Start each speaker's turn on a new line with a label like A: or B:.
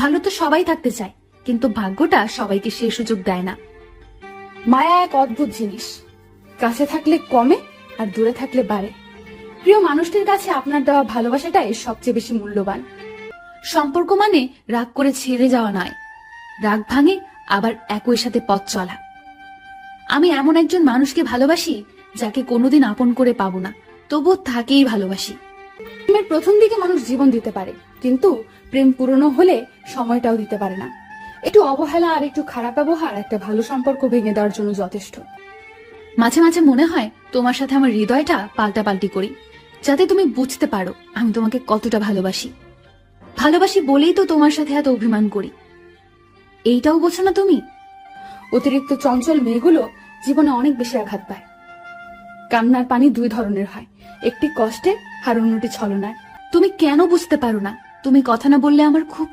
A: ভালো তো সবাই থাকতে চায়, কিন্তু ভাগ্যটা সবাইকে সেই সুযোগ দেয় না।
B: মায়া এক অদ্ভুত জিনিস, কাছে থাকলে কমে আর দূরে থাকলে বাড়ে। প্রিয় মানুষটির কাছে আপনার দেওয়া ভালোবাসাটাই সবচেয়ে বেশি মূল্যবান।
A: সম্পর্ক মানে রাগ করে ছেড়ে যাওয়া নয়, রাগ ভাঙে আবার একই সাথে পথ চলা। আমি এমন একজন মানুষকে ভালোবাসি যাকে কোনোদিন আপন করে পাবো না, তবুও তাকেই ভালোবাসি।
B: প্রেমের প্রথম দিকে মানুষ জীবন দিতে পারে, কিন্তু প্রেম পুরনো হলে সময়টাও দিতে পারে না। একটু অবহেলা আর একটু খারাপ ব্যবহার একটা ভালো সম্পর্ক ভেঙে দেওয়ার জন্য যথেষ্ট।
A: মাঝে মাঝে মনে হয় তোমার সাথে আমার হৃদয়টা পাল্টাপাল্টি করি, যাতে তুমি বুঝতে পারো আমি তোমাকে কতটা ভালোবাসি। ভালোবাসি বলেই তো তোমার সাথে এত অভিমান করি, এইটাও বোঝো না তুমি?
B: অতিরিক্ত চঞ্চল মেয়েগুলো জীবনে অনেক বেশি আঘাত পায়। কান্নার পানি দুই ধরনের হয়, একটি কষ্টে আর অন্যটি ছলনায়।
A: তুমি কেন বুঝতে পারো না? তুমি কথা না বললে আমার খুব